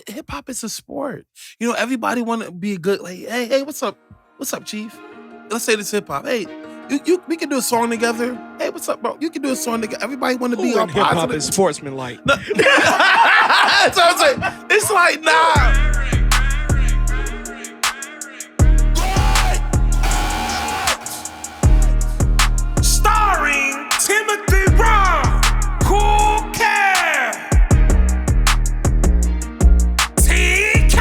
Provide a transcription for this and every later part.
hip hop is a sport. You know, everybody want to be a good. Like, hey, what's up, Chief? Let's say this hip hop. Hey, we can do a song together. Hey, what's up, bro? You can do a song together. Everybody want to be Who on in hip hop positive. is sportsmanlike. No. So I'm saying, it's like nah. Starring Timothy Brown, Cool Care, TK.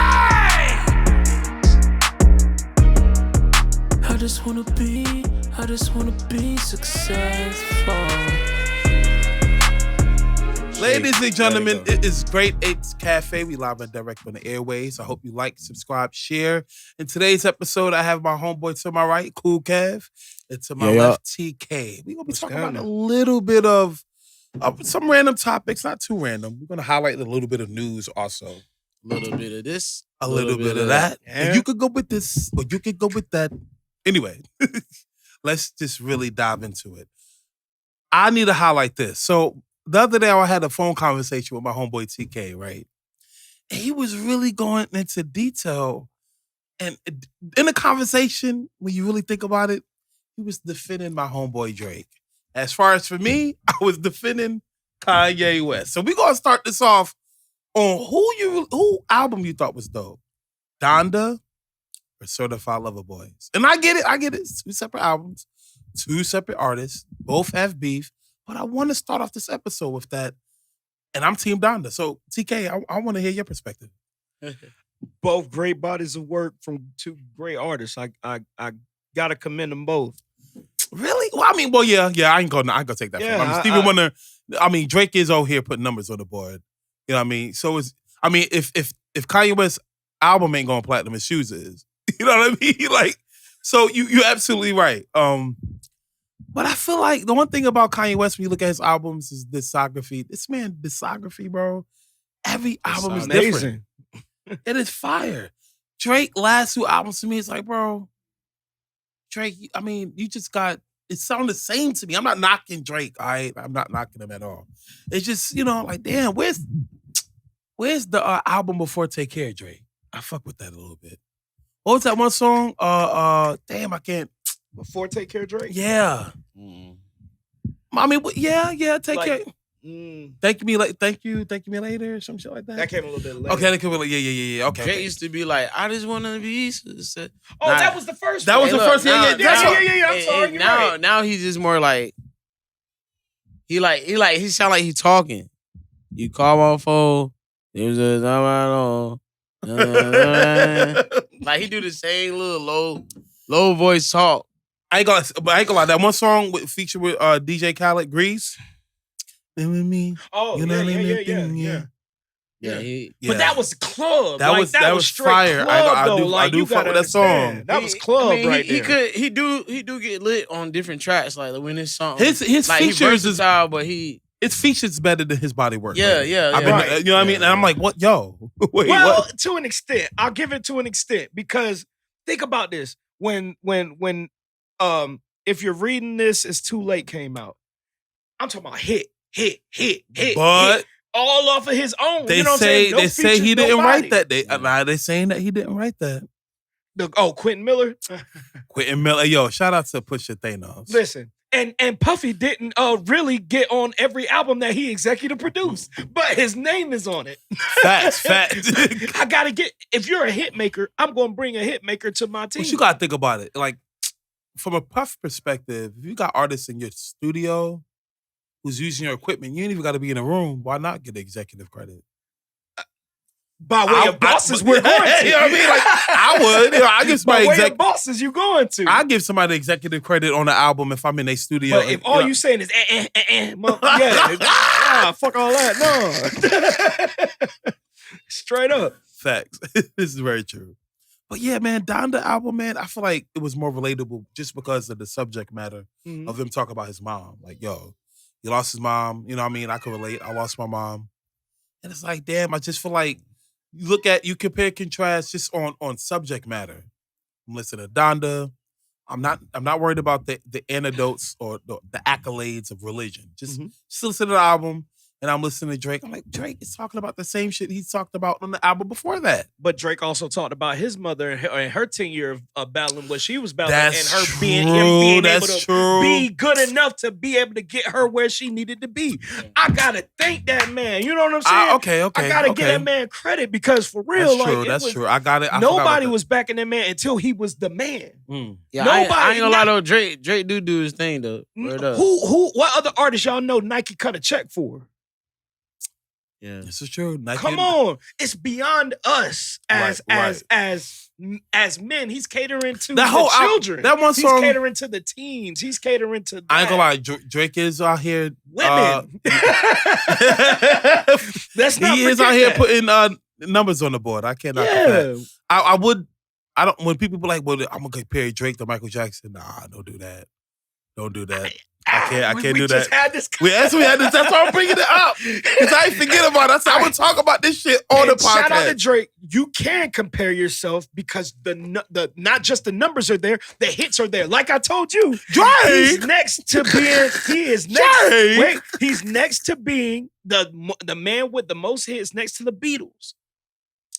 I just wanna be successful. Ladies and gentlemen, it is Great Apes Cafe. We live and direct on the airways. I hope you like, subscribe, share. In today's episode, I have my homeboy to my right, Cool Kev, and to my left, TK. We're going to be talking about a little bit of some random topics, not too random. We're going to highlight a little bit of news also. A little bit of this, a little bit of that. Yeah. And you could go with this, or you could go with that. Anyway, let's just really dive into it. I need to highlight this. So, the other day, I had a phone conversation with my homeboy TK, right? And he was really going into detail. And in the conversation, when you really think about it, he was defending my homeboy Drake. As far as for me, I was defending Kanye West. So we're going to start this off on who album you thought was dope. Donda or Certified Lover Boys? And I get it. It's two separate albums, two separate artists, both have beef. But I want to start off this episode with that. And I'm Team Donda. So, TK, I want to hear your perspective. Both great bodies of work from two great artists. I got to commend them both. Really? Well, yeah. I ain't gonna take that. Yeah, from him. Stevie Wonder. Drake is over here putting numbers on the board. You know what I mean? So if Kanye West's album ain't going platinum, his shoes is. You know what I mean? Like, so you're absolutely right. But I feel like the one thing about Kanye West when you look at his albums is discography. This man discography, bro. Every album is different. It is fire. Drake last two albums to me, it's like, bro, Drake, you just got, it sounded the same to me. I'm not knocking Drake, all right? I'm not knocking him at all. It's just, like, damn, where's the album before Take Care, Drake? I fuck with that a little bit. What was that one song? Damn, I can't. Before Take Care, Drake? Yeah. Take care. Thank you me later, some shit like that. That came a little bit later. Okay, that came a little, yeah. Okay. Jay used to be like, I just want to be. That was the first. That was the first. Yeah. I'm sorry. Now he's just more like he sound like he talking. You call my phone. It was just like he do the same little low voice talk. I ain't gonna lie. That one song featured with DJ Khaled, Grease. With me. Oh, yeah. But that was club. That was straight fire. Club, I do fuck with that song. That was club right there. He do get lit on different tracks. Like when his song, his like, features is style, but his features better than his body work. Yeah. You know what I mean? And I'm like, what? Yo, wait, well, what? To an extent, I'll give it to an extent because think about this: when if you're reading this, It's Too Late came out. I'm talking about hit, but all off of his own. They say he didn't write that. They saying that he didn't write that. Quentin Miller. Quentin Miller. Yo, shout out to Pusha Thanos. Listen, and Puffy didn't really get on every album that he executive produced, but his name is on it. Facts. I gotta get. If you're a hit maker, I'm gonna bring a hit maker to my team. But you gotta think about it. Like from a Puff perspective, if you got artists in your studio who's using your equipment, you ain't even got to be in a room. Why not get the executive credit? By way of bosses, we're going to. You know what I mean? Like, I would. I give somebody by way of bosses, you going to. I give somebody executive credit on the album if I'm in their studio. But if all you saying is fuck all that. No. Straight up. Facts. This is very true. But yeah, man, Donda album, man, I feel like it was more relatable just because of the subject matter of him talking about his mom. Like, yo, he lost his mom. You know what I mean? I can relate. I lost my mom. And it's like, damn, I just feel like you compare contrast just on subject matter. I'm listening to Donda. I'm not worried about the anecdotes or the accolades of religion. Just listen to the album. and I'm listening to Drake. I'm like, Drake is talking about the same shit he's talked about on the album before that. But Drake also talked about his mother and her tenure of battling what she was battling, That's and her true. being able That's to true. be good enough to be able to get her where she needed to be. I gotta thank that man. You know what I'm saying? Okay. I gotta give that man credit because for real, That's true. like That's true. I got it. Nobody was backing that man until he was the man. Yeah, Nobody. I ain't gonna lie though. Drake do his thing though. What other artists y'all know Nike cut a check for? Yeah, this is true. Nike, come on, it's beyond us as Right. as men. He's catering to That the whole children. that one song. He's catering to the teens. He's catering to. I ain't gonna lie. Drake is out here. Women. That's not. He is out here putting numbers on the board. I cannot. Yeah. I would. I don't. When people be like, "Well, I'm gonna compare Drake to Michael Jackson," nah, don't do that. Don't do that. I can't do that. Had this we had this. That's why I'm bringing it up because I ain't forget about it. That's how I would talk about this shit on the podcast. Shout out to Drake. You can compare yourself because the not just the numbers are there, the hits are there. Like I told you, Drake. He's next to being. He is next. Drake. Wait, he's next to being the man with the most hits next to the Beatles.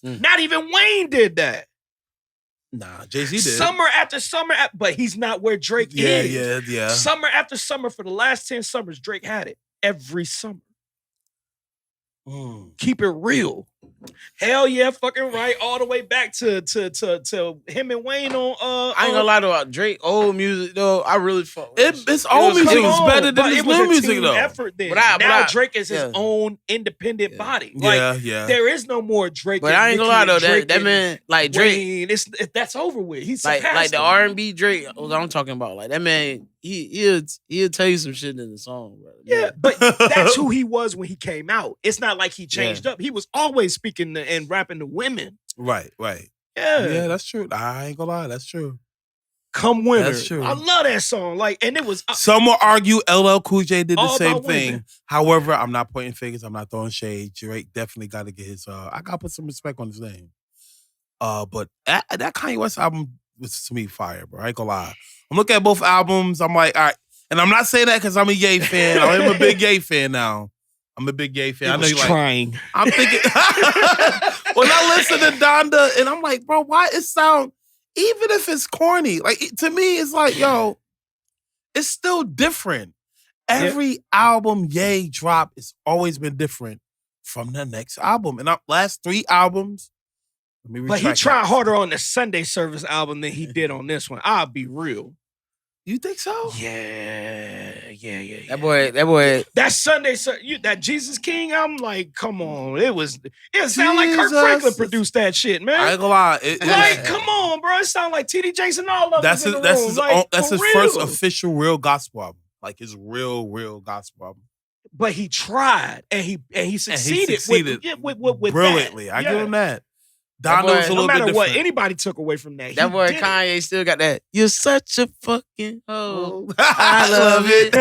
Not even Wayne did that. Nah, Jay-Z did. Summer after summer, but he's not where Drake is. Yeah. Summer after summer for the last 10 summers, Drake had it every summer. Keep it real. Hell yeah, fucking right. All the way back to him and Wayne on. I ain't gonna lie though. Drake old music though. I really fuck. His old music is better than his new music though. Effort then. Now Drake is his own independent body. Like, there is no more Drake. But I ain't gonna lie though. That man, like Drake, that's over with. He's like the R&B Drake. I'm talking about. Like that man, he'll tell you some shit in the song, bro. Yeah, but that's who he was when he came out. It's not like he changed up. He was always speaking and rapping to women. Right. Yeah, that's true. I ain't gonna lie, that's true. Come Winter. That's true. I love that song. Like, and it was. Some will argue LL Cool J did the All same about thing. women. However, I'm not pointing fingers. I'm not throwing shade. Drake definitely got to get his. I gotta put some respect on his name. But that Kanye West album was to me fire, bro. I ain't gonna lie. I'm looking at both albums. I'm like, all right. And I'm not saying that because I'm a Ye fan. I am a big Ye fan now. I'm a big Ye fan. I know you're trying. Like, I'm thinking when I listen to Donda, and I'm like, bro, why it sound, even if it's corny, like to me, it's like, yo, it's still different. Every album Ye drop has always been different from the next album. And our last 3 albums, but he tried harder on the Sunday Service album than he did on this one. I'll be real. You think so? Yeah. That boy. That Sunday, that Jesus King album, like, come on. It sounded like Kirk Franklin produced that shit, man. I ain't gonna lie. Come on, bro. It sounded like T.D. Jakes and all of them. That's his first official real gospel album. Like his real gospel album. But he tried and he succeeded with brilliantly. That. I give him that. Donda's a little bit different. No matter what anybody took away from that. That boy Kanye still got that. You're such a fucking hoe. I love it.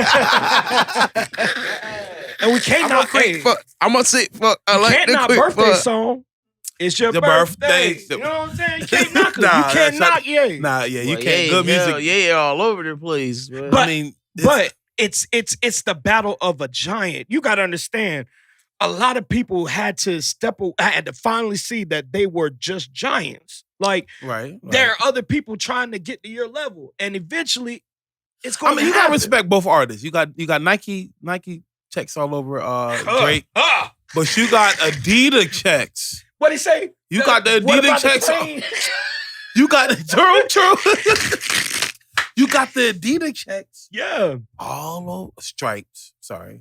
And we can't not quick fuck. I'm gonna say fuck. I like can't the not quick birthday fuck. song. It's your birthday. You know what I'm saying? You can't knock it. You can't knock Ye. Nah, yeah, you can't. Good music. Yeah, all over the place. But I mean, it's the battle of a giant. You got to understand. A lot of people had to had to finally see that they were just giants. Like, there are other people trying to get to your level, and eventually, it's going to happen. You got to respect both artists. You got Nike checks all over Drake, but you got Adidas checks. What he say? You got the Adidas checks. You got true. You got the Adidas checks. Yeah, all over stripes. Sorry,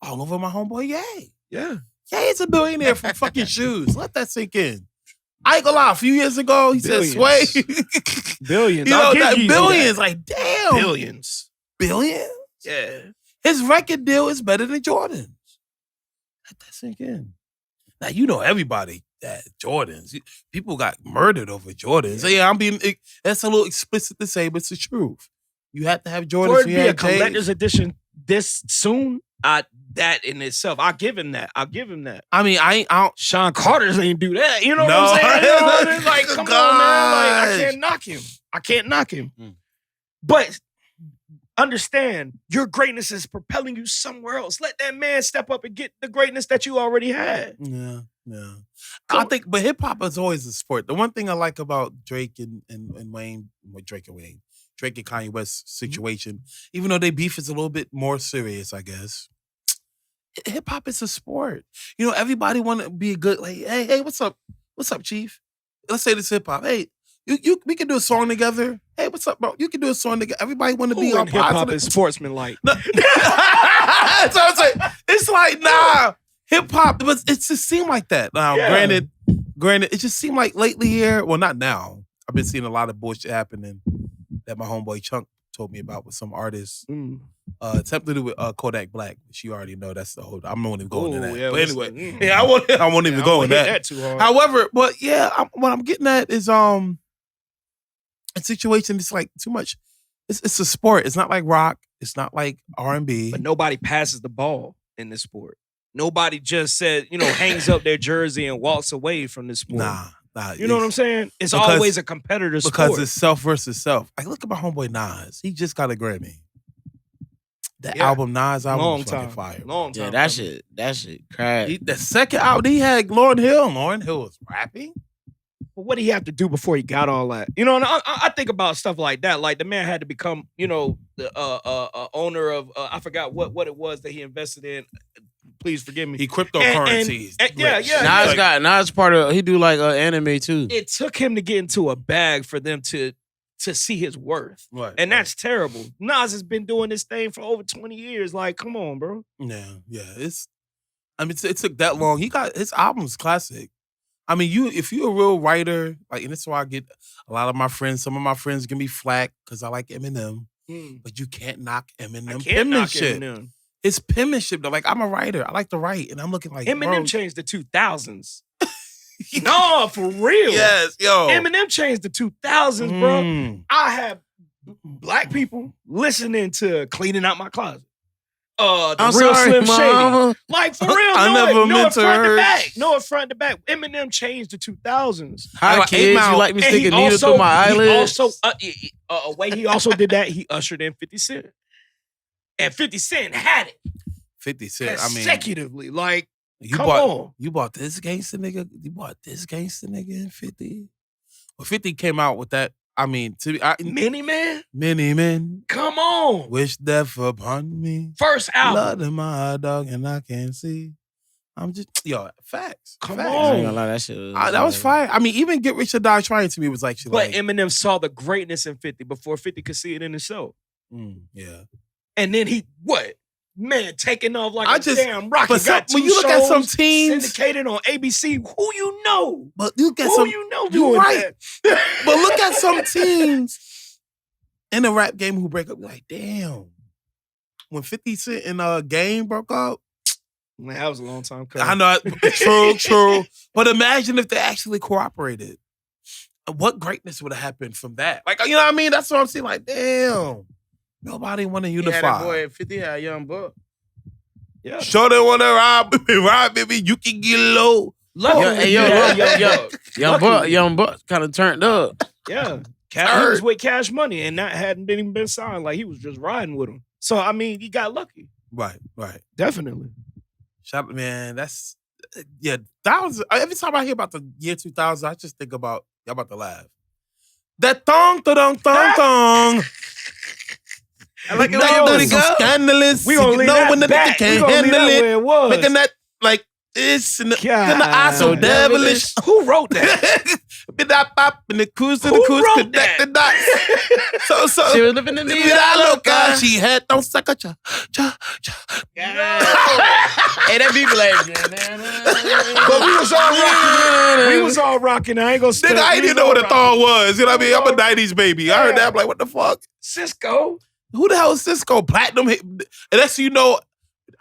all over my homeboy Ye. Yeah. Ye's a billionaire from fucking shoes. Let that sink in. I ain't gonna lie. A few years ago, he said, "Sway." Billions. You know, billions. Like, damn. Billions. Billions? Yeah. His record deal is better than Jordan's. Let that sink in. Now, you know everybody that Jordans. People got murdered over Jordans. Yeah, that's a little explicit to say, but it's the truth. You have to have Jordans. For it to be a collector's edition this soon, that in itself, I'll give him that. I mean, I don't. Sean Carter's ain't do that. You know what I'm saying? You know what I mean? Like, come on, man. Like, I can't knock him. But understand your greatness is propelling you somewhere else. Let that man step up and get the greatness that you already had. Yeah. I think, but hip hop is always a sport. The one thing I like about Drake and Wayne, with Drake and Kanye West situation, even though their beef is a little bit more serious, I guess. Hip hop is a sport. You know, everybody want to be a good. Like, hey, what's up, Chief? Let's say this hip hop. Hey, we can do a song together. Hey, what's up, bro? You can do a song together. Everybody want to be on hip hop is sportsmanlike. No. That's what I'm saying. It's like, nah, hip hop, but it just seemed like that. Now, granted, it just seemed like lately here. Well, not now. I've been seeing a lot of bullshit happening that my homeboy Chunk told me about with some artists. It's something to do with Kodak Black. She already know that's the whole. I'm not even going to that. Yeah, but anyway, I won't even go in that too hard. However, but yeah, what I'm getting at is a situation. It's like too much. It's a sport. It's not like rock. It's not like R&B. But nobody passes the ball in this sport. Nobody just said, hangs up their jersey and walks away from this sport. Nah. You know what I'm saying? It's always a competitor sport. Because it's self versus self. Like, look at my homeboy Nas. He just got a Grammy. That album, Nas album, long was time. fire. Long time. Yeah, that shit crazy. The second album, he had Lauryn Hill. Lauryn Hill was rapping. But what did he have to do before he got all that? You know, and I think about stuff like that. Like the man had to become, the owner of I forgot what it was that he invested in. Please forgive me. He cryptocurrencies. Yeah. Nas part of he do like anime too. It took him to get into a bag for them to see his worth. Right. And that's terrible. Nas has been doing this thing for over 20 years. Like, come on, bro. Yeah. It took that long. He got his album's classic. I mean, if you're a real writer, like, and that's why I get a lot of my friends. Some of my friends give me flack because I like Eminem, but you can't knock Eminem penmanship. Eminem. It's penmanship though. Like, I'm a writer. I like to write, and I'm looking like Eminem changed the 2000s. No, for real. Yes, yo. Eminem changed the 2000s, bro. I have black people listening to Cleaning Out My Closet. The Real Slim Shady. Like, for real, no front to back. No front to back. Eminem changed the 2000s. Hi, kids. You like me sticking needles through my eyelids? He also did that. He ushered in 50 Cent. And 50 Cent had it. 50 Cent, consecutively. Like, you bought this gangster nigga? You bought this gangster nigga in 50? Well, 50 came out with that. I mean, Many Man? Many Men. Come on. Wish death upon me. First album. Blood in my dog and I can't see. I'm just, facts. Come facts. on. I ain't gonna lie, that shit was that was fire. I mean, even Get Rich or Die Trying to me was actually But Eminem saw the greatness in 50 before 50 could see it in himself. Yeah. And then taking off like damn rocket. But when you look at some teams syndicated on ABC, who you know? But you get doing right. that. But look at some teams in the rap game who break up. You're like, damn. When 50 Cent and Game broke up, man, that was a long time coming. I know, true. But imagine if they actually cooperated. What greatness would have happened from that? Like, you know what I mean? That's what I'm saying. Like, damn. Nobody want to unify. Yeah, that boy 50 had a young buck. Yeah. Sure they want to ride, baby. You can get low. Young buck kind of turned up. Yeah. He was with Cash Money and that hadn't even been signed. Like, he was just riding with him. So, I mean, he got lucky. Right. Definitely. Shout out, man. That was, every time I hear about the year 2000, I just think about, y'all about to laugh. That thong. I like it when you so scandalous. We gonna leave that when the back. can't handle it. Making that like this and the eye so devilish. Who wrote that? And the cruise to the cruise connect the dots. So she was living in the loca. She had don't suck a cha. Hey, that be like, but we was all rocking. I ain't gonna stop. Nigga, I didn't even know what a thong was. You know what I mean? I'm a 90s baby. Yeah. I heard that. I'm like, what the fuck? Cisco. Who the hell is Cisco? Platinum? And that's,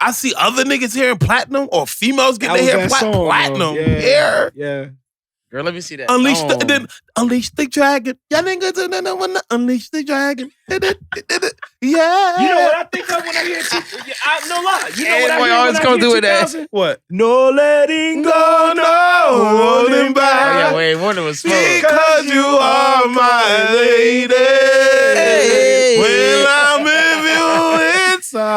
I see other niggas hearing platinum or females getting their hair platinum. Yeah. Girl, let me see that. Unleash the dragon. Y'all niggas want to unleash the dragon. Yeah. You know what I think of when I hear no lie. You know what I hear always come through with that. What? No letting go, no holding back. Oh, yeah, wait, one of us smoke. Because you are my lady. When I'm living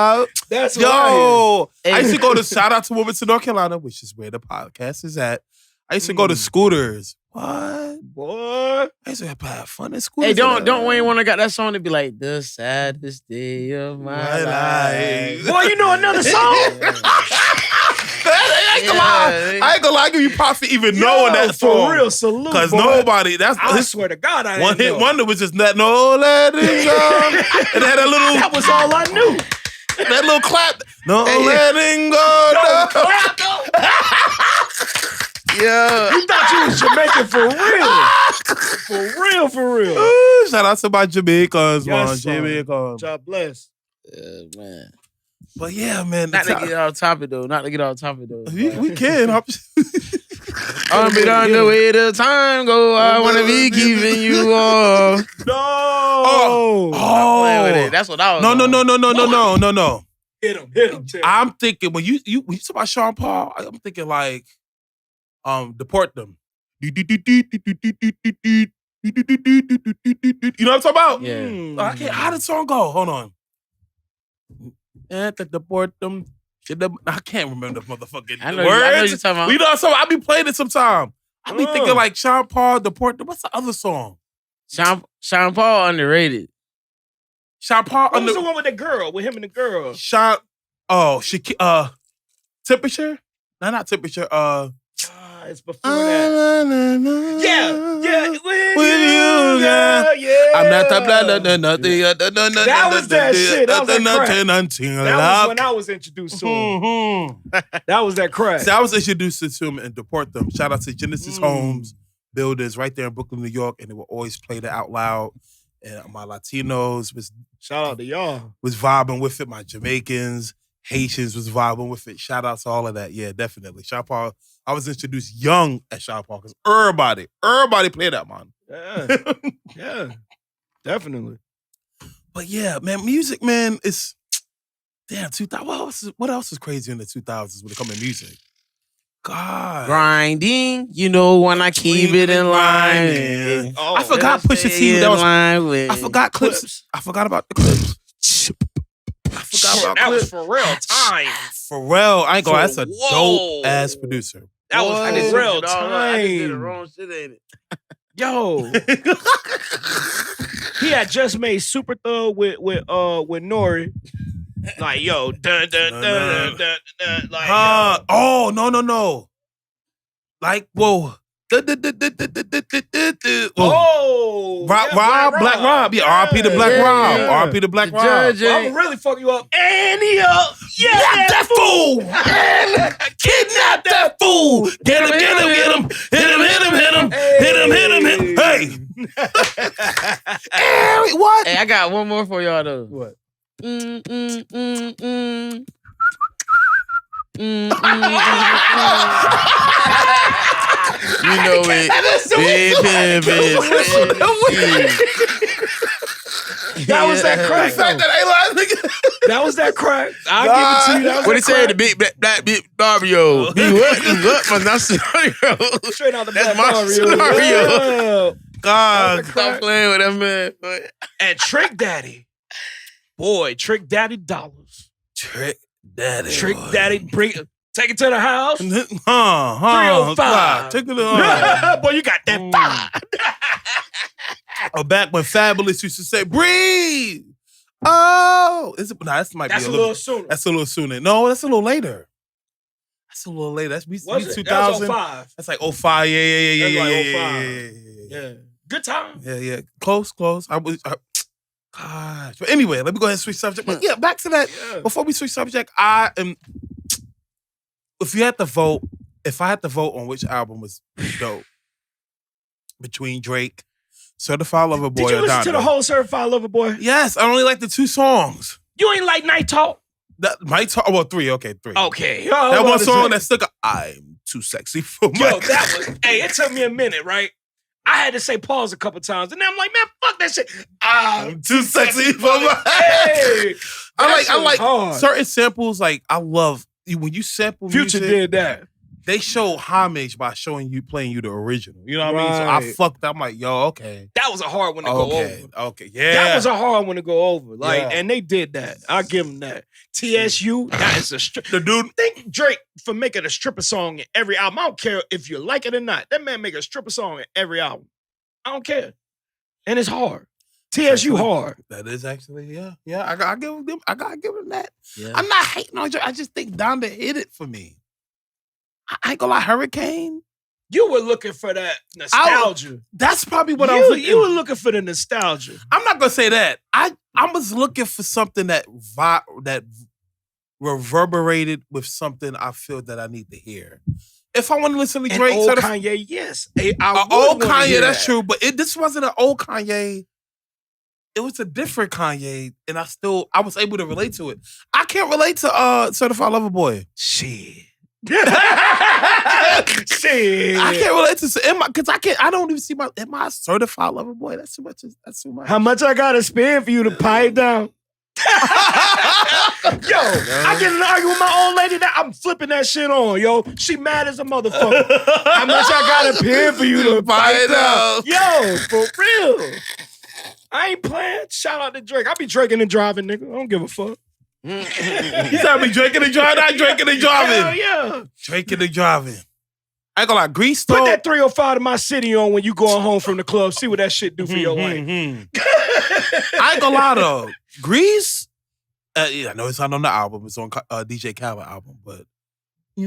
up. That's Yo. I used to go to shout out to Wilmington, North Carolina, which is where the podcast is at. I used to go to Scooters. What? Boy. I used to have fun at Scooters. Hey, don't Wayne want to got that song to be like the saddest day of my life. Boy, you know another song? I ain't gonna lie, I give you props for even knowing that song. For real, salute. Because nobody, I swear to God, I one didn't hit know. wonder was just that no let it go. And it had a little That was all I knew. that little clap. No letting go. No, clap, though. Yeah. You thought you was Jamaican for real. Ooh, shout out to my Jamaicans, man. Yes, son. Jamaicans. God bless. Yeah, man. But yeah, man. Not to get off topic though. We can. I'll be on the way the time go. I wanna be keeping you on. No. Oh. That's what I was. No. Hit him, Tim. I'm thinking when you talk about Sean Paul, I'm thinking like deport them. You know what I'm talking about? Yeah. I can't. How did the song go? Hold on. Deport them. I can't remember the motherfucking I know words. you're talking about. You know, so I be playing it sometime. I be thinking like Sean Paul, deport them. What's the other song? Sean Paul underrated. Sean Paul. What was the one with the girl? With him and the girl? Sean. Temperature. No, not temperature. It's before that. Yeah. With you, girl. Yeah. I'm not the nothing. That was that shit. That was that crack. That was when I was introduced to him. That was that crack. So I was introduced to him and deport them. Shout out to Genesis Homes Builders right there in Brooklyn, New York, and they would always play that out loud. And my Latinos was shout out to y'all. Was vibing with it. My Jamaicans, Haitians was vibing with it. Shout out to all of that. Yeah, definitely. Sean Paul. I was introduced young at Sean Paul because everybody played that, man. Yeah, definitely. But yeah, man, music, man, it's damn 2000. What else is crazy in the 2000s when it comes to music? God, grinding. You know when I keep it in line. Oh, I forgot Pusha T. I forgot clips. I forgot about the clips. I forgot about that clips. Was Pharrell time. Pharrell, I ain't gonna. That's a dope ass producer. That was Pharrell time. I did the wrong shit, ain't it? Yo, he had just made Super Thug with Nori. Like yo, dun dun dun dun dun. Like oh no. Like whoa. Oh, Black Rob. Yeah, R.P. to Black Rob. R.P. to Black Rob. Well, I'm gonna really fuck you up. And he up. Yeah, that fool. Kidnap that fool. Get him. Hit him. Hey. What? Hey, I got one more for y'all though. What? You know it. That was that crack. That was that crack. I'll give it to you. That was what he said, the big black big Mario. Be what? My not scenario. Straight out the That's Black my Mario. scenario. Yeah. God, stop playing with that man. And Trick Daddy. Boy, Trick Daddy dollars. Trick Daddy. Bring take it to the house. 305. Take it to the boy, you got that fire. Or back when Fabulous used to say, breathe. Oh, is it? No, that might that's be a little sooner. That's a little sooner. No, that's a little later. That's a little later. That's we 2000. That was 05. That's like 05. Yeah. That's like 05. Yeah. Good time. Yeah. Close. Gosh. But anyway, let me go ahead and switch subject. But yeah, back to that. Yeah. Before we switch subject, if I had to vote on which album was dope between Drake, Certified Lover Boy, did you or listen Donda. to the whole Certified Lover Boy? Yes, I only like the 2 songs. You ain't like Night Talk? Night Talk, well, 3. Okay, 3. Okay. That one song that stuck. I'm too sexy for my. Yo, that was. Hey, it took me a minute, right? I had to say pause a couple times, and then I'm like, man, fuck that shit. I'm too sexy for my. Hey, I like hard. certain samples. Like I love when you sample Future music, did that. They show homage by playing you the original. You know what I mean? So I fucked. I'm like, yo, okay. That was a hard one to go over. Okay, yeah. That was a hard one to go over. And they did that. I'll give them that. TSU, that is the dude. Thank Drake for making a stripper song in every album. I don't care if you like it or not. That man make a stripper song in every album. I don't care. And it's hard. TSU hard. That is actually, yeah. I gotta give him that. Yeah. I'm not hating on Drake. I just think Donda hit it for me. I ain't gonna lie, Hurricane. You were looking for that nostalgia. That's probably what I was looking. You were looking for the nostalgia. I'm not gonna say that. I was looking for something that reverberated with something I feel that I need to hear. If I want to listen to Drake, old Kanye, yes, old Kanye, that's true. But this wasn't an old Kanye. It was a different Kanye, and I was able to relate to it. I can't relate to Certified Lover Boy. Shit. Shit. I can't relate to because I don't even see am I a certified lover boy? That's too much. How much I gotta spend for you to pipe down? Yo, I get in an argument with my old lady that I'm flipping that shit on, yo. She mad as a motherfucker. How much I gotta pay for you to pipe down? Yo, for real. I ain't playing. Shout out to Drake. I be drinking and driving, nigga. I don't give a fuck. You said me drinking and driving? I drinking and driving. Hell yeah. Drinking and driving. I ain't gonna lie, Grease Put that 305 to my city on when you going home from the club. See what that shit do for your life. I ain't gonna lie though. Grease, I know it's not on the album. It's on DJ Khaled album, but oh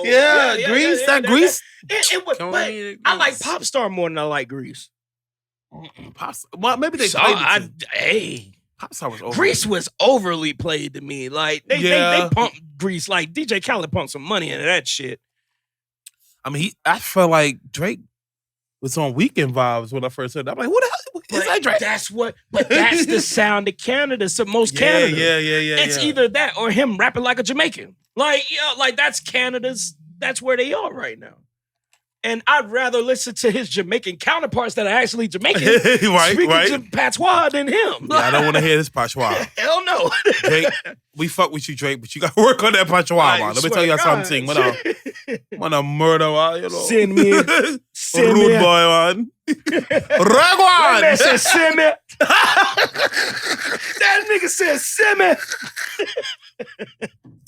yeah, Grease. That Grease. It was. I like Pop Star more than I like Grease. Well, maybe they played it Pop Star was Grease was overly played to me. Like they pumped Grease. Like DJ Khaled pumped some money into that shit. I mean, I felt like Drake was on Weekend vibes when I first heard that. I'm like, what the hell? Is that Drake? But that's the sound of Canada. So most Canada. Yeah. It's either that or him rapping like a Jamaican. Like, like that's Canada's. That's where they are right now. And I'd rather listen to his Jamaican counterparts that are actually Jamaican speaking patois than him. Yeah, I don't want to hear this patois. Hell no. Drake, we fuck with you, Drake, but you got to work on that patois, man. Let me tell you something. When a murder, you know. Send me. Rude boy, man. Ragwan! That said, send me. That nigga said, send me.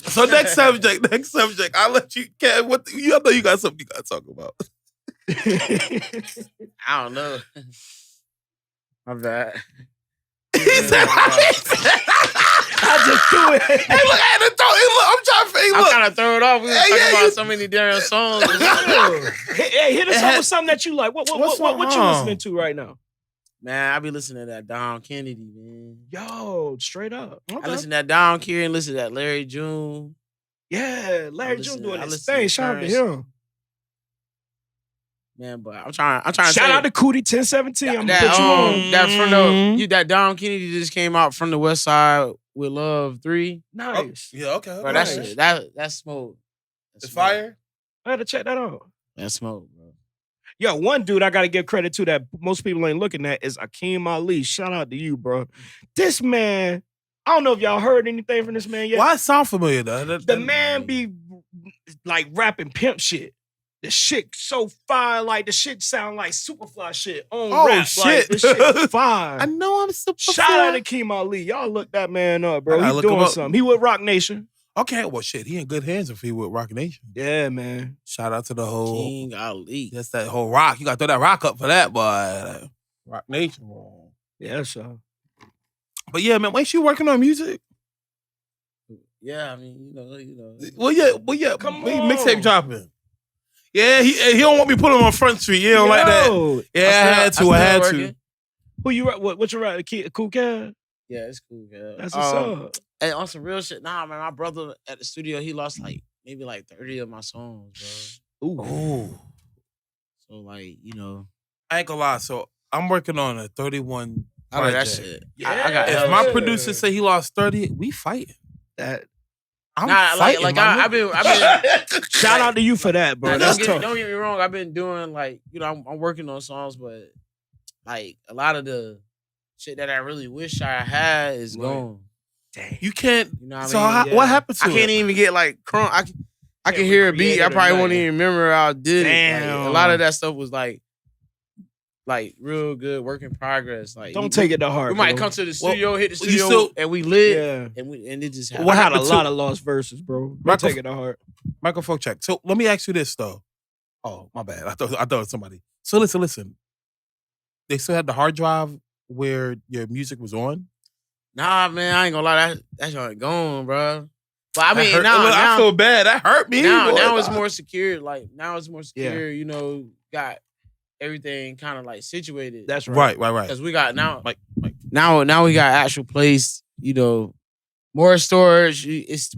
So next subject. I'll let you. I know you got something you got to talk about. I don't know. My bad. I just threw it. Hey, look, I had to throw it. Look, I'm trying to figure. I'm trying to throw it off. We were talking about so many damn songs. Hey, hit us up with something that you like. What you listening to right now? Man, I be listening to that Don Kennedy, man. Yo, straight up. Okay. I listen to that Don Kieran, listen to that Larry June. Yeah, Larry June doing his thing. Shout out to him. Man, but I'm trying to shout out to Cootie 1017. I'm gonna put you on. That Don Kennedy just came out from the West Side with Love 3. Nice. Oh, yeah, okay. Bro, that's smoke. It's fire. I had to check that out. That's smoke, bro. Yo, one dude I gotta give credit to that most people ain't looking at is Akeem Ali. Shout out to you, bro. This man, I don't know if y'all heard anything from this man yet. Why it sound familiar though? The man be like rapping pimp shit. The shit so fire, like the shit sound like Superfly shit on rap. Shit. Like, this shit fire. I know I'm Superfly. Shout out to Akeem Ali. Y'all look that man up, bro. He doing something. He with Rock Nation. Okay, well, shit, he in good hands if he with Rock Nation. Yeah, man. Shout out to the whole King Ali. That's that whole rock. You got to throw that rock up for that, boy. Rock Nation, boy. Yeah, so. But yeah, man, ain't you working on music? Yeah, I mean, you know. Well, yeah. Come on. on. Mixtape dropping. Yeah, he don't want me putting him on Front Street. He don't like that. Yeah, I had to. Who you what you write? Cool Cat? Yeah, it's cool, man. That's what's up. Hey, on some real shit. Nah, man, my brother at the studio, he lost maybe 30 of my songs, bro. Ooh. So I ain't gonna lie. So I'm working on a 31 I know that shit. Yeah. If my producer say he lost 30, we fighting. That I'm fighting. I've been shout out to you for that, bro. Don't get me wrong. I've been doing I'm working on songs, but a lot of the shit that I really wish I had is gone. Dang. You can't. You know what so I mean? what happened to I can't even get crunk. I can hear a beat. I probably won't even remember how I did it. Like, a lot of that stuff was like real good work in progress. Like, don't take it to heart. We might come to the studio, hit the studio, and we lit, and it just happened. I had a lot of lost verses, bro. Don't take it to heart. Microphone check. So let me ask you this though. Oh, my bad. I thought it was somebody. So listen. They still had the hard drive where your music was on? Nah, man, I ain't gonna lie. That joint gone, bro. But I mean, now I feel bad. That hurt me. Now it's more secure. Like now it's more secure. You know, got everything kind of like situated. That's right. Right. Because we got now, now we got actual place. You know, more storage. It's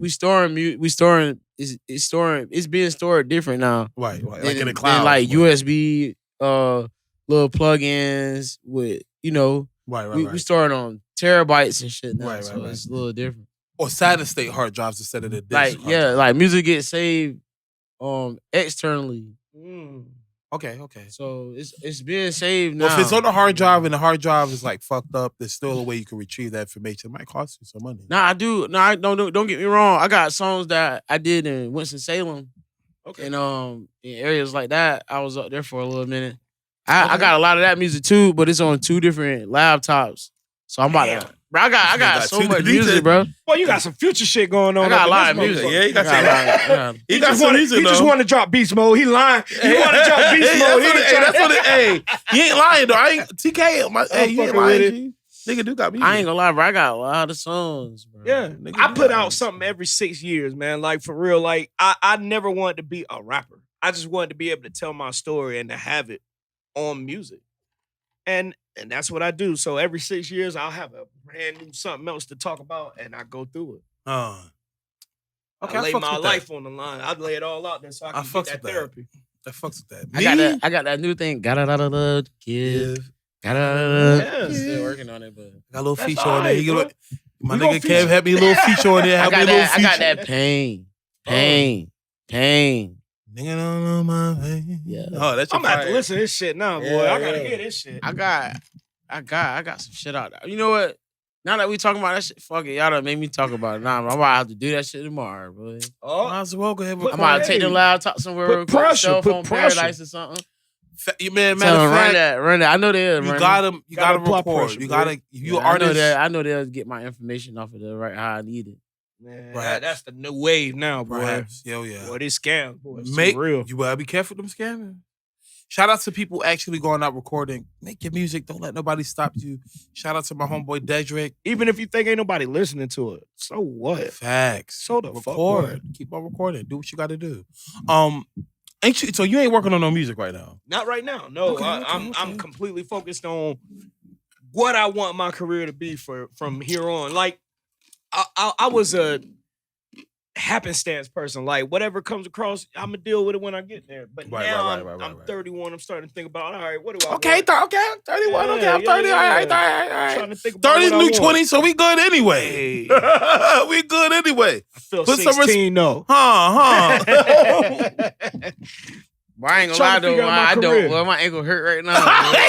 being stored different now. Right. Like in the cloud. Like USB little plugins with, you know. Right. We store it on terabytes and shit now. Right. It's a little different. Or solid state hard drives instead of the disc. Like music gets saved externally. Okay. So it's being saved now. Well, if it's on the hard drive and the hard drive is like fucked up, there's still a way you can retrieve that information. It might cost you some money. Nah, I do. Nah, don't get me wrong. I got songs that I did in Winston-Salem. Okay. And in areas like that, I was up there for a little minute. I got a lot of that music too, but it's on 2 different laptops. So I'm about to. Bro, I got so much music, bro. Boy, you got some future shit going on. I got a lot of music. Yeah, you got some. He got some music. He just want to drop beast mode. He lying. He want to drop beast mode. That's what it. Hey, you ain't lying though. I ain't TK. Hey, you ain't lying. Nigga do got music. I ain't gonna lie, bro. I got a lot of songs, bro. Yeah, I put out something every 6 years, man. Like for real. Like I never wanted to be a rapper. I just wanted to be able to tell my story and to have it on music. And that's what I do. So every 6 years, I'll have a brand new something else to talk about, and I go through it. Okay, I lay my life on the line. I lay it all out there so I can get that therapy. That fucks with that. I got that new thing. Gotta give. Yeah. Still working on it, but got a little feature on there. My nigga Kev had me a little feature on there. I got that pain. Nigga don't know my pain. Yeah. Oh, that's your I'm about to listen to this shit now, boy. I gotta hear this shit. I got some shit out there. You know what? Now that we talking about that shit, fuck it. Y'all done made me talk about it. Nah, I'm about to have to do that shit tomorrow, boy. Oh, might as well go ahead. I'm about to take the laptop somewhere real quick. Cell phone paradise or something. Man, matter of fact, run that. I know they'll you gotta record. You gotta. You artist. I know they'll get my information off of the right how I need it. Man, that's the new wave now, boy. Perhaps. Yeah. Boy, these scams, boy. It's real. You better be careful with them scamming. Shout out to people actually going out recording. Make your music. Don't let nobody stop you. Shout out to my homeboy Dedrick. Even if you think ain't nobody listening to it, so what? Facts. So the record. Keep on recording. Do what you got to do. So you ain't working on no music right now? Not right now. No, I'm completely focused on what I want my career to be from here on. Like I was a happenstance person. Like whatever comes across, I'm gonna deal with it when I get there. But now I'm 31. I'm starting to think about, all right, what do I want? Okay, 31. Okay, I'm 30. All right. Trying to think about 30's new 20, so we good anyway. Hey. We good anyway. I feel 16 though. But I ain't gonna lie though, I don't. Well, my ankle hurt right now.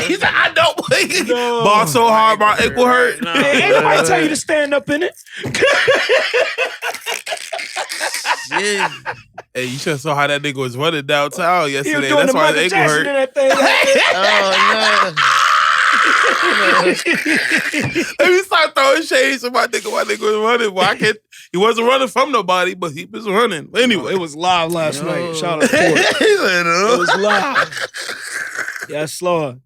He said, I don't. No. Ball so hard, my ankle hurt. No. Ain't nobody tell you to stand up in it. Yeah. Hey, you should have saw how that nigga was running downtown yesterday. That's why his ankle hurt. That thing. Let me start throwing shades at my nigga. My nigga was running. Well, he wasn't running from nobody, but he was running. Anyway, it was live last night. Shout out to Court. It was live. Yeah, slow.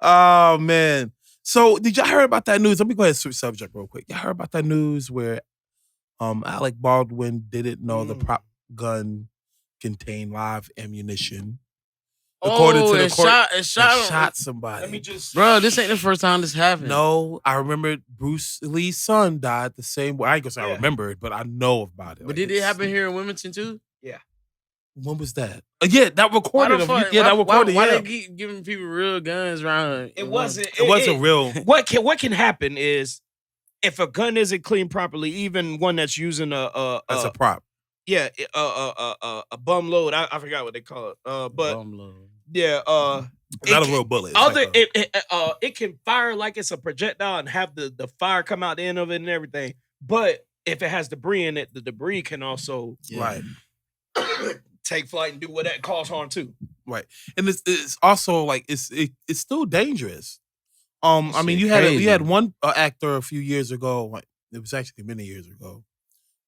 Oh man. So did y'all hear about that news? Let me go ahead and switch subject real quick. Y'all heard about that news where Alec Baldwin didn't know the prop gun contained live ammunition. According to the court, shot somebody. Let me just, bro, this ain't the first time this happened. No, I remember Bruce Lee's son died the same way. I ain't gonna say I remember it, but I know about it. But did it happen here in Wilmington too? Yeah. When was that? Yeah, that recorded him. Yeah, that recorded. Why they keep giving people real guns around? It wasn't real. What can happen is if a gun isn't cleaned properly, even one that's using as a prop. Yeah, a bum load. I forgot what they call it. But bum load. Yeah, it's not a real bullet. It can fire like it's a projectile and have the fire come out the end of it and everything. But if it has debris in it, the debris can also take flight and do what that cause harm too. Right, and it's also like it's still dangerous. I mean, you had one actor a few years ago. Like, it was actually many years ago,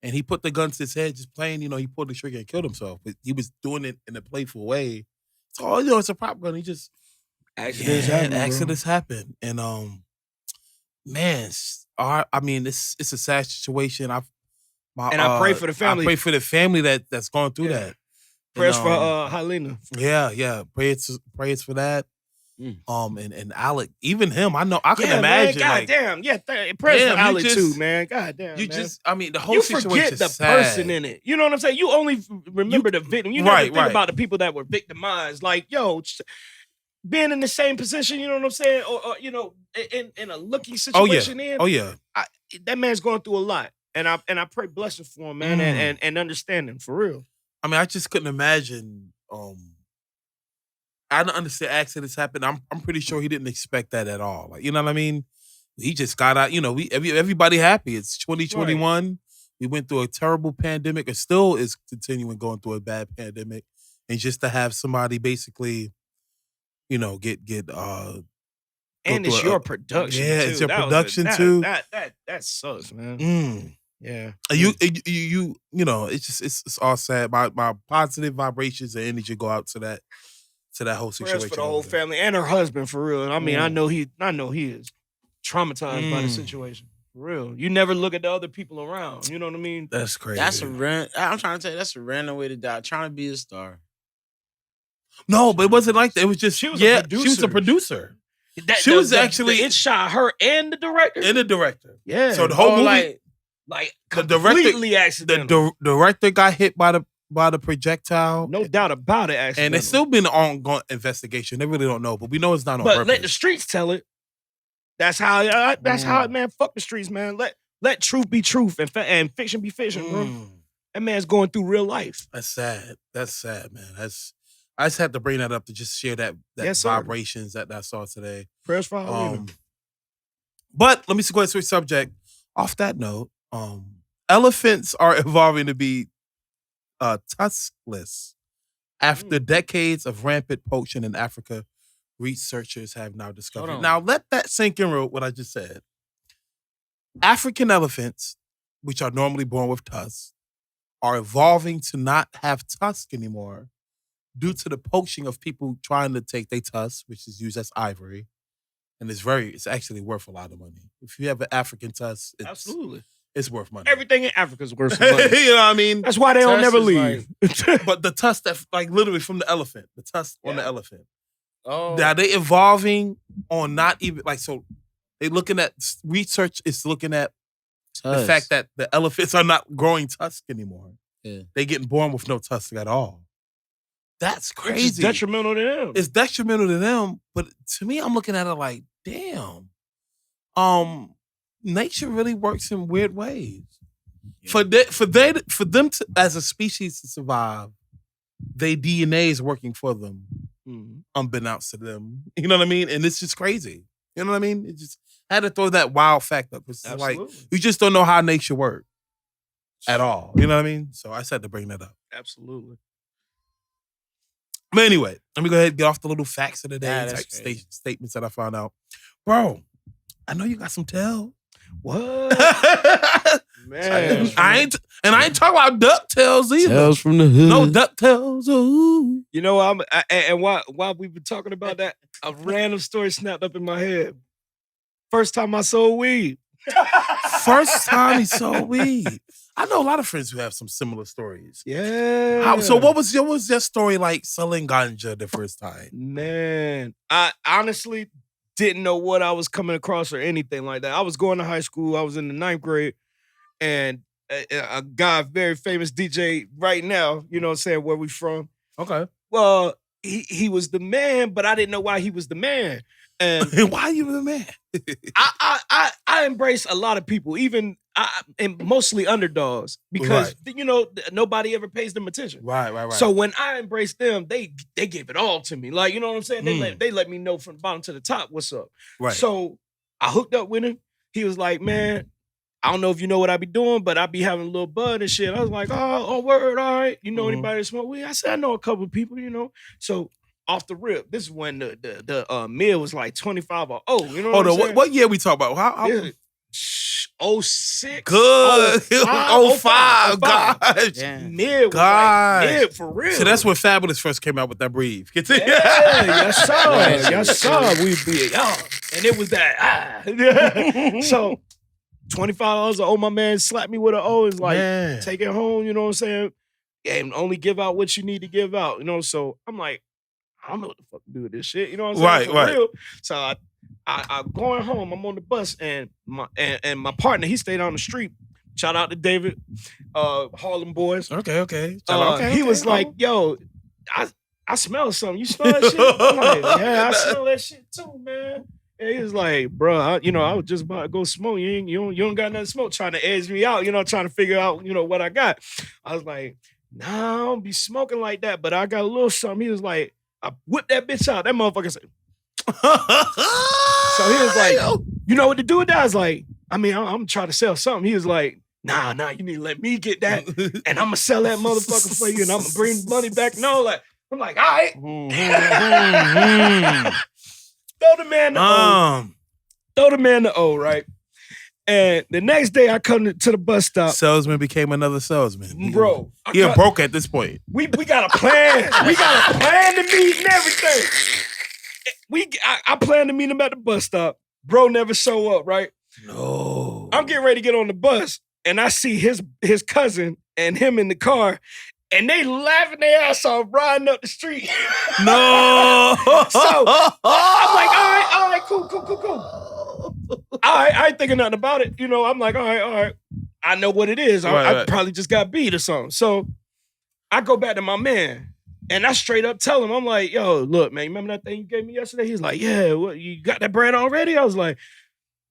and he put the gun to his head, just playing. He pulled the trigger and killed himself. But he was doing it in a playful way. So it's a prop gun. He just accidents happen, and man, I mean, it's a sad situation. I pray for the family. I pray for the family that's going through that. Prayers for Helena. Yeah. Prayers for that. And Alec, even him, I can imagine. Man, goddamn, prayers for Alec too, man. Goddamn, the whole situation forget is the sad. person in it. You know what I'm saying? You only remember the victim. You never think about the people that were victimized. Like, being in the same position, you know what I'm saying? Or in a looking situation. That man's going through a lot, and I pray blessings for him, man, and understanding for real. I mean, I just couldn't imagine. I don't understand accidents happen. I'm pretty sure he didn't expect that at all. Like, you know what I mean? He just got out. Everybody happy. It's 2021. Right. We went through a terrible pandemic, and still is continuing going through a bad pandemic. And just to have somebody basically, get and it's your production. Yeah, too. It's your production too. That sucks, man. Yeah. It's all sad. My positive vibrations and energy go out to that whole situation. Prayers for the whole family and her husband, for real. I mean, I know he is traumatized by the situation. For real. You never look at the other people around. You know what I mean? That's crazy. I'm trying to tell you, that's a random way to die. Trying to be a star. No, but it wasn't like that. It was just she was a producer. She was actually it shot her and the director. Yeah. So the whole movie, like the completely accidental. The director got hit by the projectional. No doubt about it, actually. And it's still been an ongoing investigation. They really don't know, but we know it's not on purpose. But let the streets tell it. That's how man, fuck the streets, man. Let truth be truth and fiction be fiction, bro. That man's going through real life. That's sad, man. I just had to bring that up to just share that vibrations that I saw today. Prayers for all. But let me go ahead and switch subject. Off that note, elephants are evolving to be tuskless. After decades of rampant poaching in Africa, researchers have now discovered. Now, let that sink in real what I just said. African elephants, which are normally born with tusks, are evolving to not have tusks anymore due to the poaching of people trying to take their tusks, which is used as ivory. And it's actually worth a lot of money. If you have an African tusk, absolutely. It's worth money. Everything in Africa is worth some money. You know what I mean? That's why they don't never leave. But the tusk that, like, literally from the elephant, the tusk on the elephant. Oh. Now they evolving on not even, like, so they looking at, research is looking at the fact that the elephants are not growing tusks anymore. Yeah. They getting born with no tusk at all. That's crazy. It's detrimental to them. It's detrimental to them, but to me, I'm looking at it like, damn. Nature really works in weird ways. Yeah. For them to, as a species, to survive, their DNA is working for them, unbeknownst to them. You know what I mean? And it's just crazy. You know what I mean? It just had to throw that wild fact up. It's like you just don't know how nature works at all. You know what I mean? So I just had to bring that up. Absolutely. But anyway, let me go ahead and get off the little facts of the day, statements that I found out. Bro, I know you got some tail. What? Man. I ain't talking about DuckTales either. Tales from the hood. No DuckTales. Ooh. You know, while we've been talking about that, a random story snapped up in my head. First time I sold weed. First time he sold weed. I know a lot of friends who have some similar stories. Yeah. So what was your story like selling ganja the first time? Man, I honestly didn't know what I was coming across or anything like that. I was going to high school. I was in the 9th grade. And a guy, very famous DJ right now, you know what I'm saying, where we from. Okay. Well, he was the man, but I didn't know why he was the man. And why you the man? I embrace a lot of people, even and mostly underdogs, because you know nobody ever pays them attention. Right. So when I embrace them, they give it all to me. Like, you know what I'm saying? They let me know from the bottom to the top what's up. Right. So I hooked up with him. He was like, man, I don't know if you know what I be doing, but I be having a little bud and shit. I was like, oh, word, all right. You know anybody that smoke weed? I said, I know a couple of people, you know. So off the rip, this is when the meal was like 25 or you know Hold on, what year we talk about? How yeah. 06. Good. 05. 05. Gosh. Yeah. Mid was like mid for real. So that's when Fabulous first came out with that Breathe. Continue. Yeah, yes, sir. We be and it was that. So $25 owe my man slapped me with an O is like take it home, you know what I'm saying? And only give out what you need to give out, you know. So I'm like, I don't know what the fuck to do with this shit, you know what I'm saying? Right. Real. So I going home, I'm on the bus, and my partner, he stayed on the street. Shout out to David, Harlem Boys. Okay. He was like, yo, I smell something. You smell that shit? I'm like, yeah, I smell that shit too, man. And he was like, bro, I was just about to go smoke. You don't got nothing to smoke, trying to edge me out, trying to figure out, what I got. I was like, nah, I don't be smoking like that, but I got a little something. He was like, I whipped that bitch out. That motherfucker said, so he was like, you know what to do with that? I was like, I'm trying to sell something. He was like, nah, you need to let me get that, and I'm gonna sell that motherfucker for you, and I'm gonna bring money back. No, like, I'm like, all right. Throw the man the O. Throw the man the O, right? And the next day I come to the bus stop. Salesman became another salesman. Bro. He broke at this point. We got a plan. We got a plan to meet and everything. I planned to meet him at the bus stop. Bro never show up, right? No. I'm getting ready to get on the bus, and I see his cousin and him in the car, and they laughing their ass off riding up the street. No. So I'm like, all right, cool. I ain't thinking nothing about it. I'm like, all right. I know what it is. I probably just got beat or something. So I go back to my man, and I straight up tell him, I'm like, yo, look, man, remember that thing you gave me yesterday? He's like, yeah, what, you got that bread already? I was like,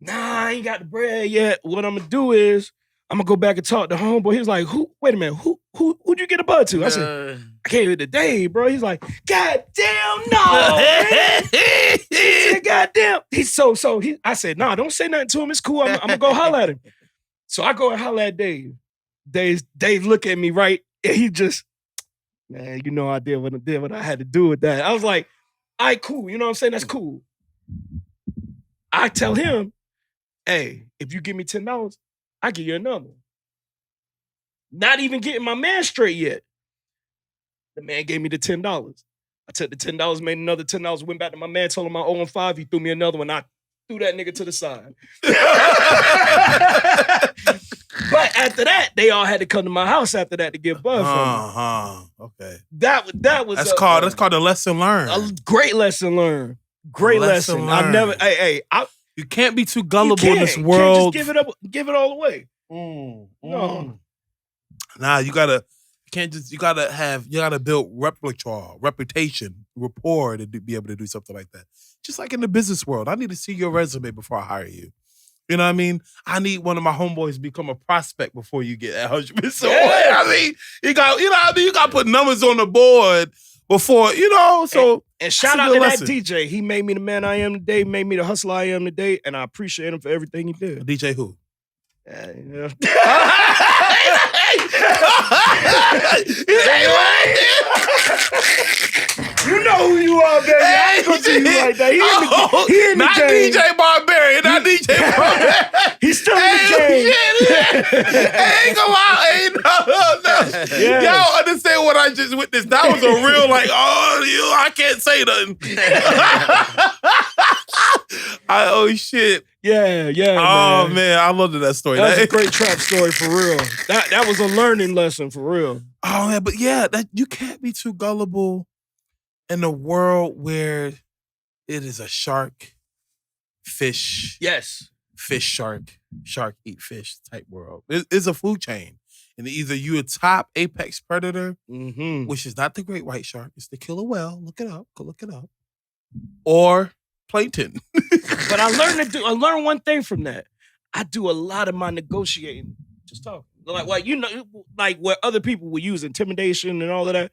nah, I ain't got the bread yet. What I'm gonna do is I'm gonna go back and talk to homeboy. He was like, wait a minute, who'd you get a bud to? I said, I gave it to Dave, bro. He's like, God damn, no, man. He said, God damn. I said, nah, don't say nothing to him. It's cool. I'm gonna go holler at him. So I go and holler at Dave. Dave look at me, right? And he just, man, I did what I had to do with that. I was like, all right, cool. You know what I'm saying? That's cool. I tell him, hey, if you give me $10, I give you another. Not even getting my man straight yet. The man gave me the $10. I took the $10, made another $10, went back to my man, told him I owe him $5. He threw me another one. I threw that nigga to the side. But after that, they all had to come to my house after that to get bud from me. Okay. That was that's called a lesson learned. A great lesson learned. Great lesson. I never. You can't be too gullible in this world. You can't just give it all away. No. Nah, you gotta build reputation, rapport to be able to do something like that. Just like in the business world, I need to see your resume before I hire you. You know what I mean? I need one of my homeboys to become a prospect before you get eligible. So you got to put numbers on the board before, so. And shout out to that DJ. He made me the man I am today, made me the hustler I am today, and I appreciate him for everything he did. DJ who? You know who you are, baby. I ain't gonna do you like that. He in the not game. DJ Barbarian, not DJ Barbarian. He's still in the game. Ain't gonna lie. No. Yes. Y'all understand what I just witnessed? That was a real I can't say nothing. Oh shit. Yeah. Oh man, I loved that story. That was a great trap story for real. That was a learning lesson for real. Oh man, but yeah, that you can't be too gullible in a world where it is a shark, fish. Yes. Fish, shark eat fish type world. It's a food chain. And either you a top apex predator, which is not the great white shark, it's the killer whale. Look it up. Go look it up. Or plankton. But I learned one thing from that. I do a lot of my negotiating. Just talking. Like where other people will use intimidation and all of that.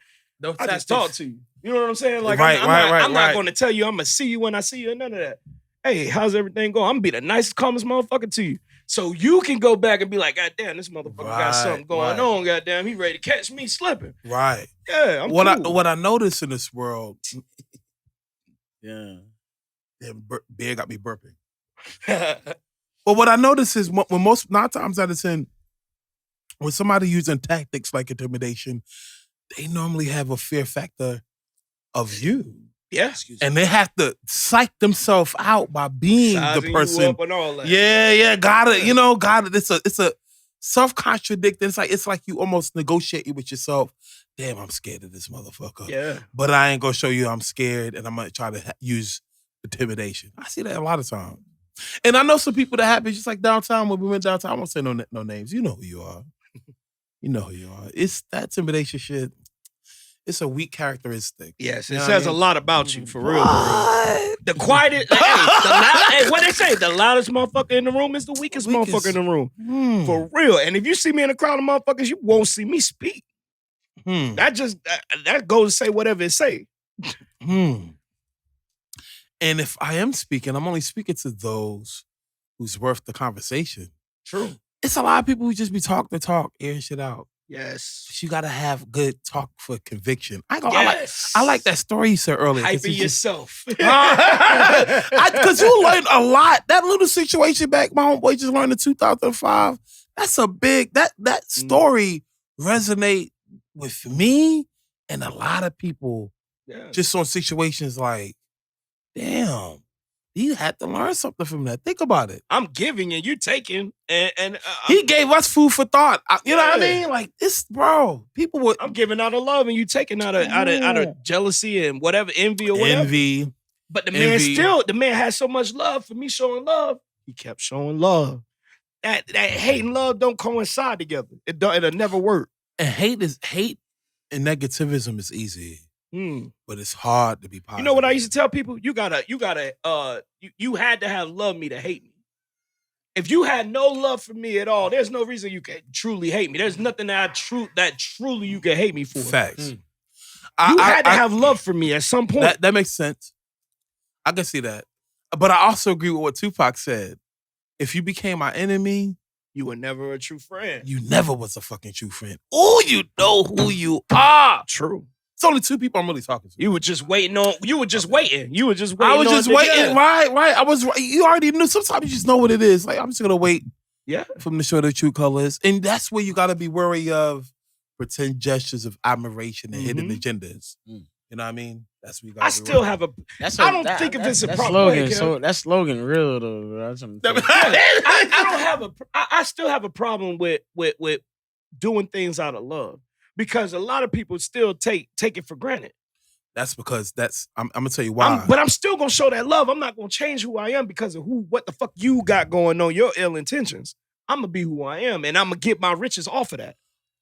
I just talk to you. You know what I'm saying? Like I'm not going to tell you I'm going to see you when I see you and none of that. Hey, how's everything going? I'm going to be the nicest, calmest motherfucker to you. So you can go back and be like, God damn, this motherfucker got something going on. Goddamn, he ready to catch me slipping. Right. Yeah, I'm cool. What I notice in this world. Yeah. Damn, Bear got me burping. But what I notice is when 9 times out of 10, when somebody using tactics like intimidation, they normally have a fear factor of you. Yeah. And they have to psych themselves out by being Sizing the person. You up and all that. Yeah, got it. Got it. It's a self-contradicting. It's like you almost negotiating with yourself. Damn, I'm scared of this motherfucker. Yeah. But I ain't gonna show you I'm scared, and I'm gonna try to use intimidation. I see that a lot of times. And I know some people that happen, just like downtown, when we went downtown, I won't say no names. You know who you are. You know who you are. It's that intimidation shit. It's a weak characteristic. Yes, it says a lot about you, for real. The quietest, what they say, the loudest motherfucker in the room is the weakest motherfucker in the room. For real. And if you see me in a crowd of motherfuckers, you won't see me speak. That goes to say whatever it say. And if I am speaking, I'm only speaking to those who's worth the conversation. True. It's a lot of people who just be talk, airing shit out. Yes. But you gotta have good talk for conviction. I like that story you said earlier. Hyping yourself. Because you learn a lot. That little situation back, my homeboy just learned in 2005. That's a big, that story resonate with me and a lot of people just on situations like, damn, you had to learn something from that. Think about it. I'm giving and you taking. And he gave us food for thought. You know what I mean? Like this, bro. People would. I'm giving out of love and you taking out of jealousy and whatever, envy or whatever. Envy. But the man had so much love for me showing love. He kept showing love. That hate and love don't coincide together. It'll never work. And hate and negativism is easy. But it's hard to be positive. You know what I used to tell people? You had to have love me to hate me. If you had no love for me at all, there's no reason you can truly hate me. There's nothing that truly you can hate me for. Facts. You had to have love for me at some point. That makes sense. I can see that. But I also agree with what Tupac said. If you became my enemy, you were never a true friend. You never was a fucking true friend. Oh, you know who you are. True. It's only 2 people I'm really talking to. You were just waiting. I was just waiting. I was. You already knew. Sometimes you just know what it is. Like, I'm just going to wait for them to show their true colors. And that's where you got to be wary of pretend gestures of admiration and hidden agendas. You know what I mean? That's what you got. I still have a. I don't think if it's a problem. So that slogan real though. I don't have a. I still have a problem with doing things out of love because a lot of people still take it for granted. That's because I'm gonna tell you why. But I'm still gonna show that love. I'm not gonna change who I am because of what the fuck you got going on, your ill intentions. I'm gonna be who I am, and I'm gonna get my riches off of that.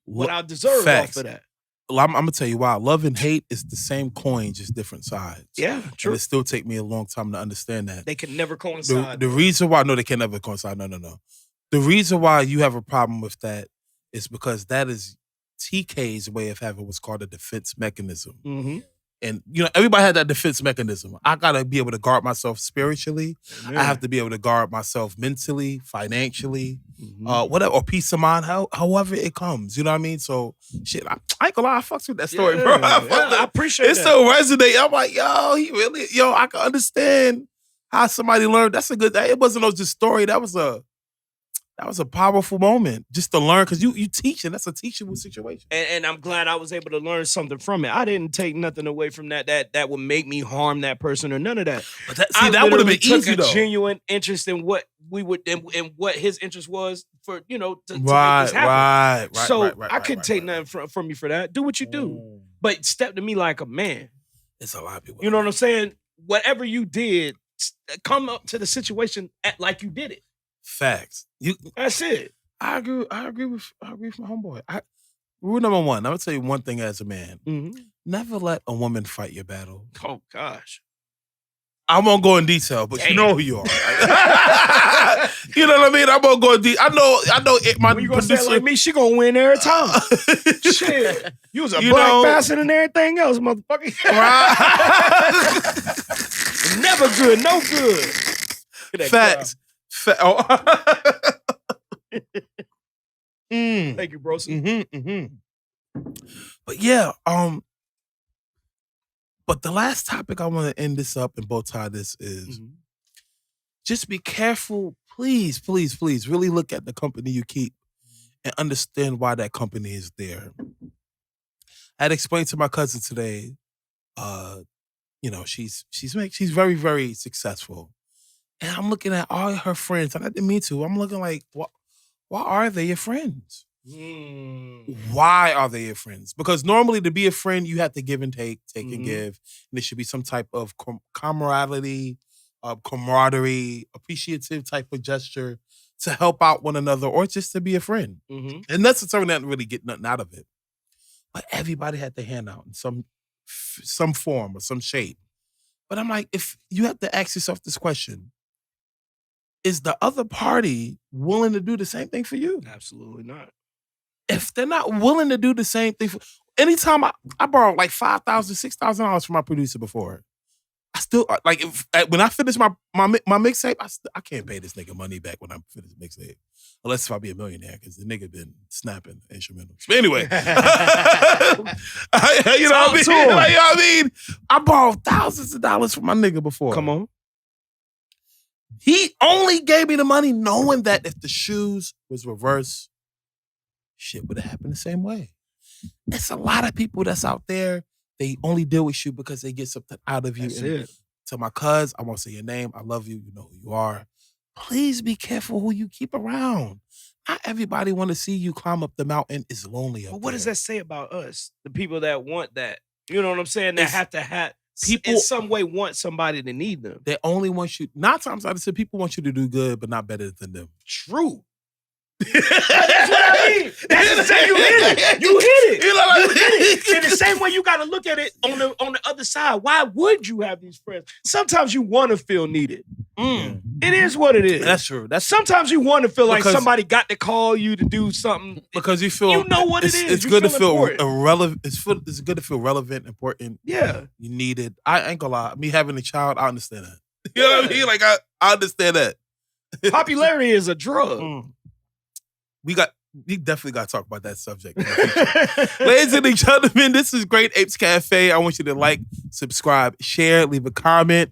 What I deserve off of that. Well, I'm gonna tell you why. Love and hate is the same coin, just different sides. Yeah, true. And it still take me a long time to understand that. They can never coincide. The reason why, no, they can never coincide. No. The reason why you have a problem with that is because that is TK's way of having what's called a defense mechanism. Mm-hmm. And, everybody had that defense mechanism. I got to be able to guard myself spiritually. Amen. I have to be able to guard myself mentally, financially, whatever, or peace of mind, however it comes. You know what I mean? So, shit, I ain't gonna lie, I fucks with that story, bro. I appreciate it. It still resonates. I'm like, I can understand how somebody learned. That's a good, it wasn't just a story. That was a powerful moment just to learn because you teaching. That's a teachable situation. And I'm glad I was able to learn something from it. I didn't take nothing away from that would make me harm that person or none of that. But that would have been easy though. I took a genuine interest in what we would and what his interest was for to make this happen. Right. So I couldn't take nothing from you for that. Do what you do, but step to me like a man. It's a lot of people. You know what I'm saying? Whatever you did, come up to the situation like you did it. Facts. That's it. I agree with my homeboy. Rule number 1, I'm gonna tell you one thing as a man. Mm-hmm. Never let a woman fight your battle. Oh gosh. I won't go in detail, but you know who you are. Right? You know what I mean? I won't go in detail. I know my when you gonna say it like me, she gonna win every time. Shit. You was a black bastard and everything else, motherfucker. Right. Never good, no good. Facts. Thank you, bro. But yeah, but the last topic I want to end this up and bow tie this is just be careful. Please, please, please really look at the company you keep and understand why that company is there. I had explained to my cousin today, she's very, very successful. And I'm looking at all her friends, and I didn't mean to. I'm looking like, why are they your friends? Why are they your friends? Because normally to be a friend, you have to give and take and give. And there should be some type of camaraderie, appreciative type of gesture to help out one another or just to be a friend. And that's determined not really get nothing out of it. But everybody had to hand out in some form or some shape. But I'm like, if you have to ask yourself this question, is the other party willing to do the same thing for you? Absolutely not. If they're not willing to do the same thing, anytime I borrowed like $5,000, $6,000 from my producer before, I still when I finish my mixtape, I can't pay this nigga money back when I finish the mixtape, unless if I be a millionaire because the nigga been snapping instrumentals. But anyway, you know what I mean? I borrowed thousands of dollars from my nigga before. Come on. He only gave me the money knowing that if the shoes was reversed, shit would have happened the same way. It's a lot of people that's out there, they only deal with you because they get something out of you. That's it. To my cuz, I won't say your name. I love you. You know who you are. Please be careful who you keep around. Not everybody want to see you climb up the mountain. It's lonely up But what there. does that say about us? The people that want that. You know what I'm saying? That have to have people in some way want somebody to need them. They only want you. 9 times out of 10, people want you to do good, but not better than them. True. That's what I mean. That's the same. You hit it. You hit it. You hit it. In the same way, you got to look at it on the other side. Why would you have these friends? Sometimes you want to feel needed. It is what it is. That's true. Sometimes you want to feel like somebody got to call you to do something because you feel you know what it is. It's good to feel irrelevant. It's good to feel relevant, important. Yeah, you need it. I ain't gonna lie. Me having a child, I understand that. You know what I mean? Like I understand that. Popularity is a drug. We definitely got to talk about that subject. Ladies and gentlemen, this is Great Apes Cafe. I want you to like, subscribe, share, leave a comment,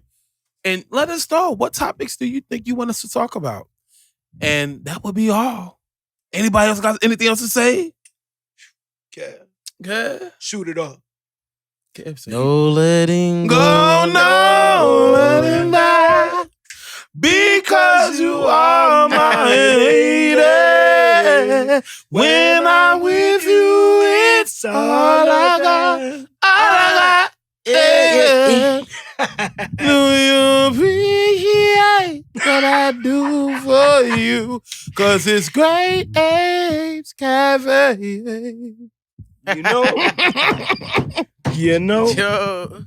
and let us know what topics do you think you want us to talk about. And that would be all. Anybody else got anything else to say? Yeah. Shoot it up. No letting go. No letting die. Because you are my lady. When I'm with you, it's all I got. All I got. Yeah. Do you appreciate what I do for you? 'Cause it's Great Apes Cafe. You know. Yo.